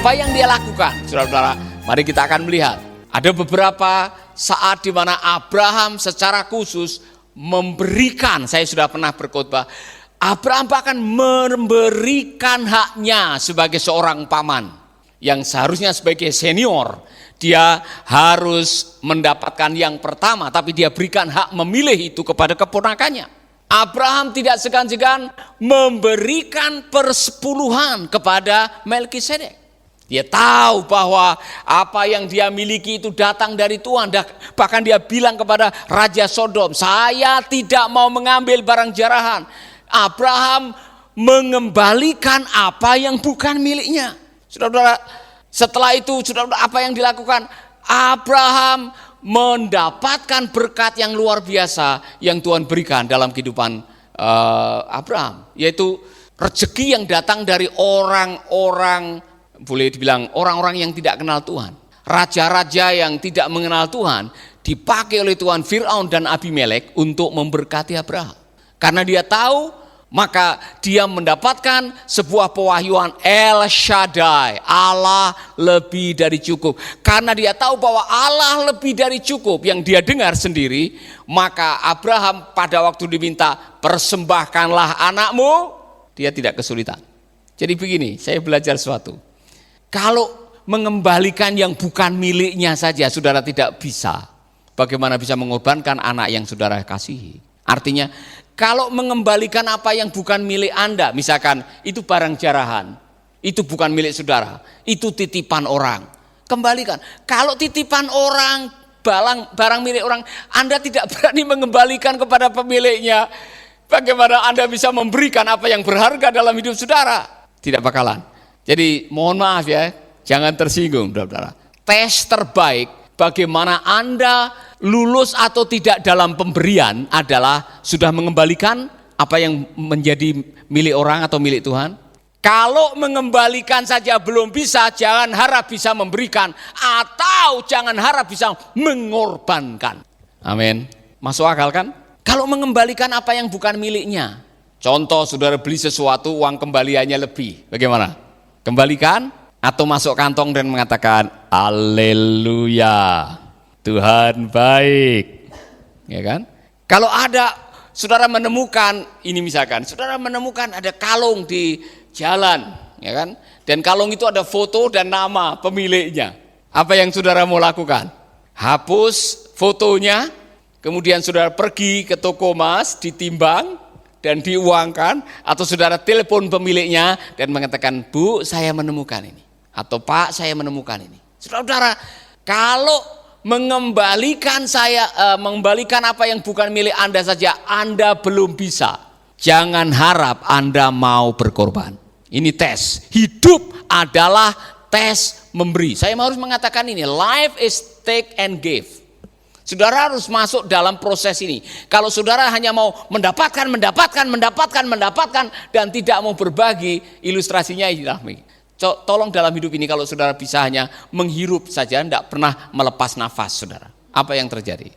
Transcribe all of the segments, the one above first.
Apa yang dia lakukan? Saudara-saudara, mari kita akan melihat. Ada beberapa saat di mana Abraham secara khusus memberikan, saya sudah pernah berkhotbah, Abraham bahkan memberikan haknya sebagai seorang paman yang seharusnya sebagai senior. Dia harus mendapatkan yang pertama, tapi dia berikan hak memilih itu kepada keponakannya. Abraham tidak segan-segan memberikan persepuluhan kepada Melkisedek. Dia tahu bahwa apa yang dia miliki itu datang dari Tuhan. Bahkan dia bilang kepada Raja Sodom, saya tidak mau mengambil barang jarahan. Abraham mengembalikan apa yang bukan miliknya. Saudara-saudara, setelah itu, saudara-saudara, apa yang dilakukan? Abraham mendapatkan berkat yang luar biasa yang Tuhan berikan dalam kehidupan Abraham, yaitu rezeki yang datang dari orang-orang, boleh dibilang orang-orang yang tidak kenal Tuhan. Raja-raja yang tidak mengenal Tuhan dipakai oleh Tuhan Firaun dan Abimelek untuk memberkati Abraham. Karena dia tahu, maka dia mendapatkan sebuah pewahyuan El Shaddai, Allah lebih dari cukup. Karena dia tahu bahwa Allah lebih dari cukup yang dia dengar sendiri, maka Abraham pada waktu diminta persembahkanlah anakmu, dia tidak kesulitan. Jadi begini, saya belajar sesuatu. Kalau mengembalikan yang bukan miliknya saja saudara tidak bisa, bagaimana bisa mengorbankan anak yang saudara kasihi? Artinya, kalau mengembalikan apa yang bukan milik Anda, misalkan itu barang jarahan, itu bukan milik saudara, itu titipan orang, kembalikan. Kalau titipan orang, barang milik orang, Anda tidak berani mengembalikan kepada pemiliknya, bagaimana Anda bisa memberikan apa yang berharga dalam hidup saudara? Tidak bakalan. Jadi mohon maaf ya, jangan tersinggung saudara. Tes terbaik bagaimana Anda lulus atau tidak dalam pemberian adalah sudah mengembalikan apa yang menjadi milik orang atau milik Tuhan. Kalau mengembalikan saja belum bisa, jangan harap bisa memberikan, atau jangan harap bisa mengorbankan. Amin. Masuk akal kan? Kalau mengembalikan apa yang bukan miliknya, contoh saudara beli sesuatu, uang kembaliannya lebih, bagaimana? Kembalikan atau masuk kantong dan mengatakan haleluya, Tuhan baik, ya kan? Kalau ada saudara menemukan ini, misalkan saudara menemukan ada kalung di jalan, ya kan? Dan kalung itu ada foto dan nama pemiliknya. Apa yang saudara mau lakukan? Hapus fotonya, kemudian saudara pergi ke toko emas, ditimbang dan diuangkan, atau saudara telepon pemiliknya dan mengatakan, Bu, saya menemukan ini, atau Pak, saya menemukan ini. Saudara-saudara, kalau mengembalikan apa yang bukan milik Anda saja Anda belum bisa, jangan harap Anda mau berkorban. Ini tes. Hidup adalah tes memberi. Saya harus mengatakan ini, life is take and give. Saudara harus masuk dalam proses ini. Kalau saudara hanya mau mendapatkan dan tidak mau berbagi, ilustrasinya ini. Tolong dalam hidup ini kalau saudara bisa hanya menghirup saja, tidak pernah melepas nafas saudara. Apa yang terjadi?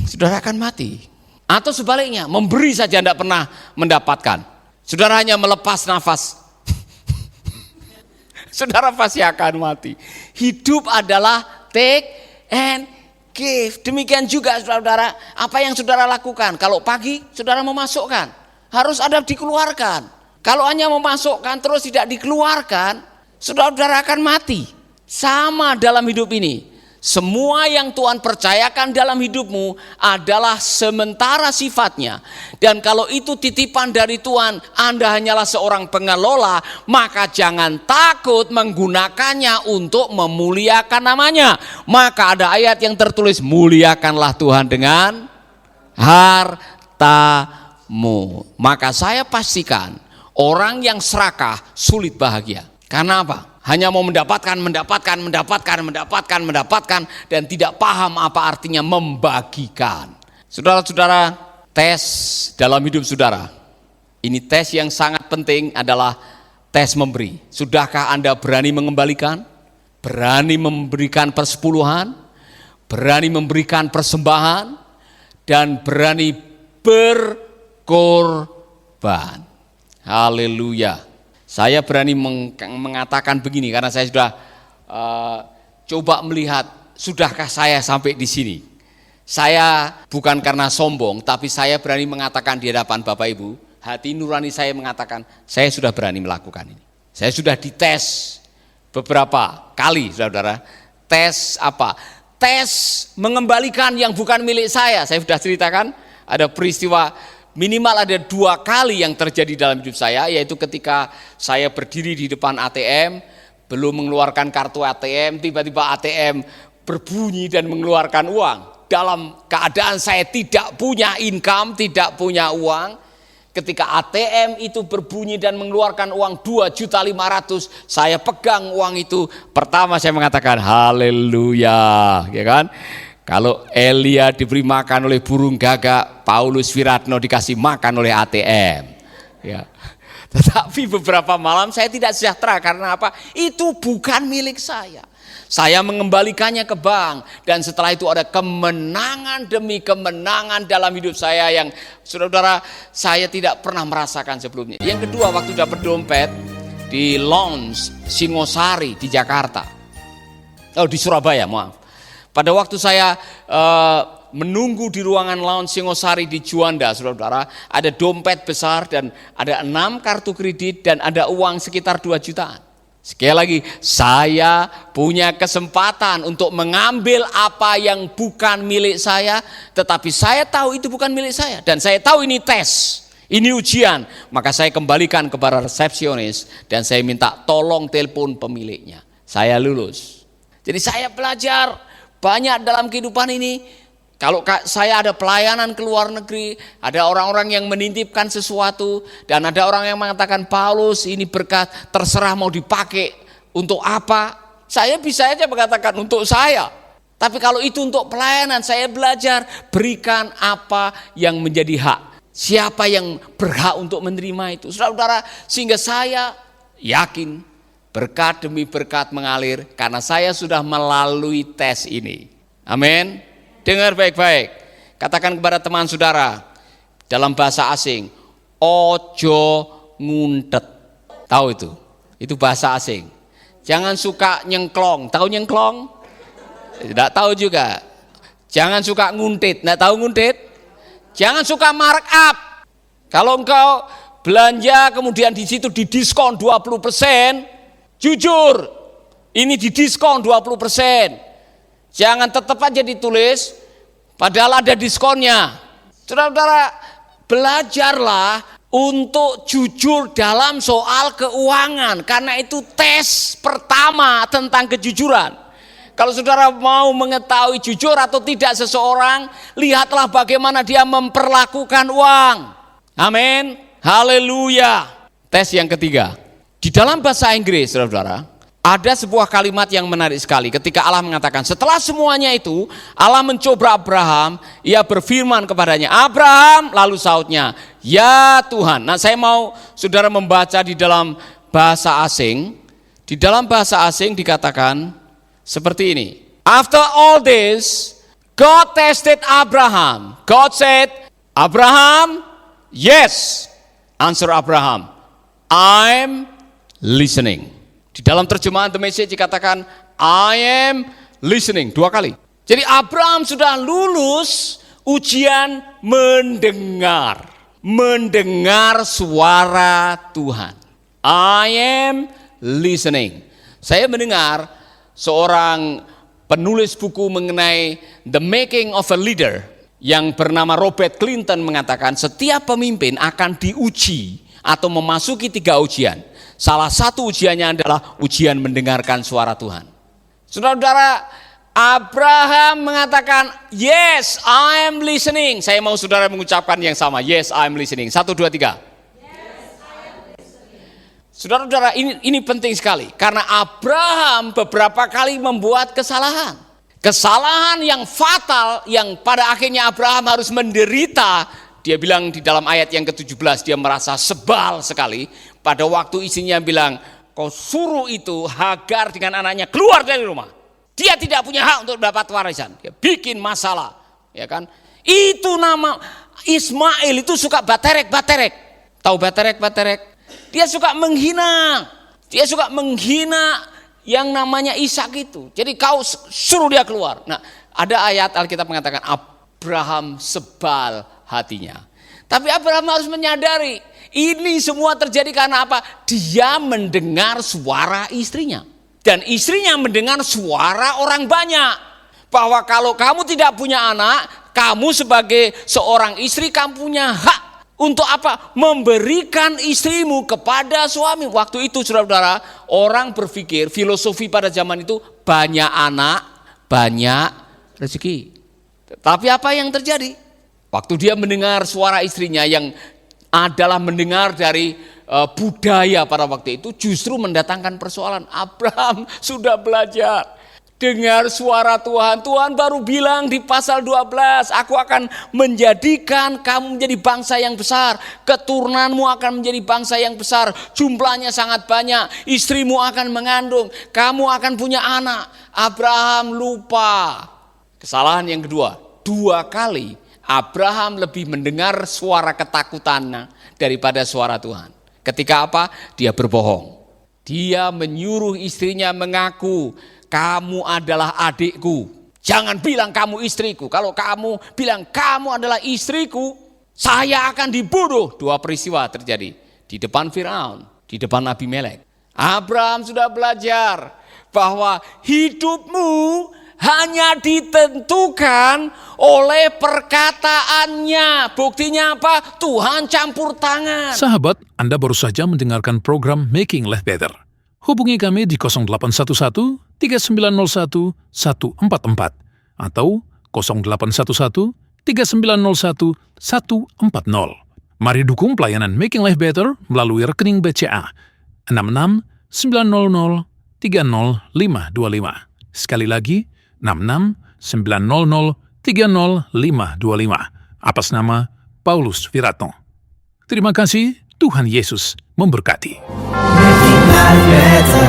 Saudara akan mati. Atau sebaliknya, memberi saja tidak pernah mendapatkan. Saudara hanya melepas nafas. Saudara pasti akan mati. Hidup adalah take and give. Demikian juga saudara, apa yang saudara lakukan. Kalau pagi saudara memasukkan, harus ada dikeluarkan. Kalau hanya memasukkan terus tidak dikeluarkan, saudara akan mati. Sama dalam hidup ini. Semua yang Tuhan percayakan dalam hidupmu adalah sementara sifatnya. Dan kalau itu titipan dari Tuhan, Anda hanyalah seorang pengelola, maka jangan takut menggunakannya untuk memuliakan namanya. Maka ada ayat yang tertulis, muliakanlah Tuhan dengan hartamu. Maka saya pastikan orang yang serakah sulit bahagia. Karena apa? Hanya mau mendapatkan dan tidak paham apa artinya membagikan. Saudara-saudara, tes dalam hidup saudara. Ini tes yang sangat penting adalah tes memberi. Sudahkah Anda berani mengembalikan? Berani memberikan persepuluhan? Berani memberikan persembahan? Dan berani berkorban. Haleluya. Saya berani mengatakan begini karena saya sudah coba melihat sudahkah saya sampai di sini. Saya bukan karena sombong, tapi saya berani mengatakan di hadapan Bapak Ibu, hati nurani saya mengatakan saya sudah berani melakukan ini. Saya sudah dites beberapa kali, saudara. Tes apa? Tes mengembalikan yang bukan milik saya. Saya sudah ceritakan ada peristiwa minimal ada 2 kali yang terjadi dalam hidup saya, yaitu ketika saya berdiri di depan ATM, belum mengeluarkan kartu ATM, tiba-tiba ATM berbunyi dan mengeluarkan uang. Dalam keadaan saya tidak punya income, tidak punya uang. Ketika ATM itu berbunyi dan mengeluarkan uang 2.500.000, saya pegang uang itu. Pertama saya mengatakan haleluya, ya kan? Kalau Elia diberi makan oleh burung gagak, Paulus Wiratno dikasih makan oleh ATM. Ya. Tetapi beberapa malam saya tidak sejahtera karena apa? Itu bukan milik saya. Saya mengembalikannya ke bank dan setelah itu ada kemenangan demi kemenangan dalam hidup saya yang saudara saya tidak pernah merasakan sebelumnya. Yang kedua, waktu dapat dompet di lounge Singosari di Jakarta. Di Surabaya, maaf. Pada waktu saya menunggu di ruangan lounge Singosari di Juanda, saudara, ada dompet besar dan ada 6 kartu kredit dan ada uang sekitar 2 jutaan. Sekali lagi, saya punya kesempatan untuk mengambil apa yang bukan milik saya, tetapi saya tahu itu bukan milik saya dan saya tahu ini tes, ini ujian, maka saya kembalikan kepada resepsionis dan saya minta tolong telepon pemiliknya. Saya lulus. Jadi saya belajar banyak dalam kehidupan ini. Kalau saya ada pelayanan ke luar negeri, ada orang-orang yang menitipkan sesuatu, dan ada orang yang mengatakan, Paulus ini berkat, terserah mau dipakai untuk apa. Saya bisa aja mengatakan untuk saya. Tapi kalau itu untuk pelayanan, saya belajar berikan apa yang menjadi hak. Siapa yang berhak untuk menerima itu. Saudara-saudara, sehingga saya yakin berkat demi berkat mengalir karena saya sudah melalui tes ini. Amin. Dengar baik-baik, katakan kepada teman saudara dalam bahasa asing, ojo nguntet. Tahu itu bahasa asing. Jangan suka nyengklong, tahu nyengklong? Tidak tahu juga. Jangan suka nguntit, tidak tahu nguntit? Jangan suka markup. Kalau engkau belanja kemudian di situ didiskon 20%, jujur, ini didiskon 20%. Jangan tetap aja ditulis, padahal ada diskonnya. Saudara-saudara, belajarlah untuk jujur dalam soal keuangan, karena itu tes pertama tentang kejujuran. Kalau saudara mau mengetahui jujur atau tidak seseorang, lihatlah bagaimana dia memperlakukan uang. Amin, haleluya. Tes yang ketiga, di dalam bahasa Inggris, saudara-saudara, ada sebuah kalimat yang menarik sekali ketika Allah mengatakan setelah semuanya itu Allah mencoba Abraham, ia berfirman kepadanya, Abraham, lalu sautnya, ya Tuhan. Nah saya mau saudara membaca di dalam bahasa asing. Di dalam bahasa asing dikatakan seperti ini. After all this, God tested Abraham. God said, Abraham, yes. Answer Abraham, I'm listening. Di dalam terjemahan The Message dikatakan I am listening 2 kali. Jadi Abraham sudah lulus ujian mendengar suara Tuhan. I am listening. Saya mendengar seorang penulis buku mengenai The Making of a Leader yang bernama Robert Clinton mengatakan setiap pemimpin akan diuji atau memasuki 3 ujian. Salah satu ujiannya adalah ujian mendengarkan suara Tuhan. Saudara-saudara, Abraham mengatakan, yes, I am listening. Saya mau saudara mengucapkan yang sama, yes, I am listening. 1, 2, 3. Yes, I am listening. Saudara-saudara, ini penting sekali. Karena Abraham beberapa kali membuat kesalahan. Kesalahan yang fatal yang pada akhirnya Abraham harus menderita. Dia bilang di dalam ayat yang ke-17, dia merasa sebal sekali. Pada waktu istrinya bilang, kau suruh itu Hagar dengan anaknya keluar dari rumah. Dia tidak punya hak untuk dapat warisan. Dia bikin masalah, ya kan? Itu nama Ismail itu suka baterek. Tahu baterek? Dia suka menghina. Dia suka menghina yang namanya Ishak itu. Jadi kau suruh dia keluar. Nah, ada ayat Alkitab mengatakan Abraham sebal hatinya. Tapi Abraham harus menyadari ini semua terjadi karena apa? Dia mendengar suara istrinya. Dan istrinya mendengar suara orang banyak. Bahwa kalau kamu tidak punya anak, kamu sebagai seorang istri, kamu punya hak. Untuk apa? Memberikan istrimu kepada suami. Waktu itu saudara-saudara, orang berpikir filosofi pada zaman itu banyak anak, banyak rezeki. Tapi apa yang terjadi? Waktu dia mendengar suara istrinya yang adalah mendengar dari budaya pada waktu itu, justru mendatangkan persoalan. Abraham sudah belajar dengar suara Tuhan. Tuhan baru bilang di pasal 12, aku akan menjadikan kamu menjadi bangsa yang besar. Keturunanmu akan menjadi bangsa yang besar. Jumlahnya sangat banyak. Istrimu akan mengandung. Kamu akan punya anak. Abraham lupa. Kesalahan yang kedua. 2 kali Abraham lebih mendengar suara ketakutannya daripada suara Tuhan. Ketika apa? Dia berbohong. Dia menyuruh istrinya mengaku, kamu adalah adikku. Jangan bilang kamu istriku. Kalau kamu bilang kamu adalah istriku, saya akan dibunuh. 2 peristiwa terjadi di depan Firaun, di depan Abimelek. Abraham sudah belajar bahwa hidupmu hanya ditentukan oleh perkataannya. Buktinya apa? Tuhan campur tangan. Sahabat, Anda baru saja mendengarkan program Making Life Better. Hubungi kami di 0811 3901 144 atau 0811 3901 140. Mari dukung pelayanan Making Life Better melalui rekening BCA 66 900 30525. Sekali lagi 66 900 30525 atas nama Paulus Wiratno. Terima kasih, Tuhan Yesus memberkati. Making life better,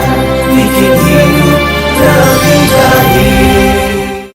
bikin hidup lebih baik.